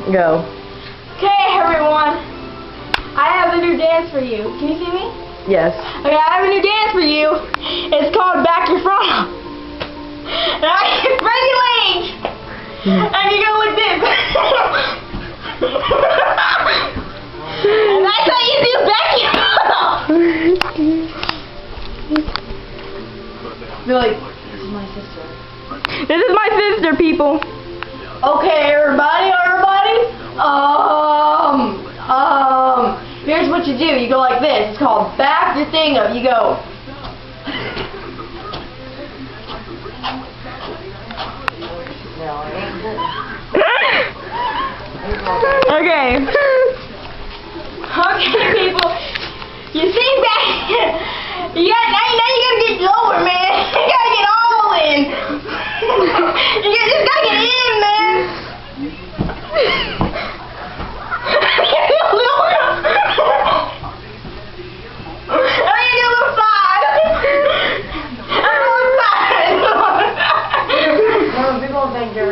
Go. Okay, everyone. I have a new dance for you. Can you see me? Yes. Okay, I have a new dance for you. It's called Back Your Front Up. And I can spread your legs. And you go like this. And that's how you do back your front up. They're like, this is my sister. This is my sister, people. Okay, everybody. Here's what you do. You go like this. It's called back your thing up. You go. Okay. Okay, people. You see back? Now you gotta get lower, man. You gotta get all in. You just gotta get in, man. People think you're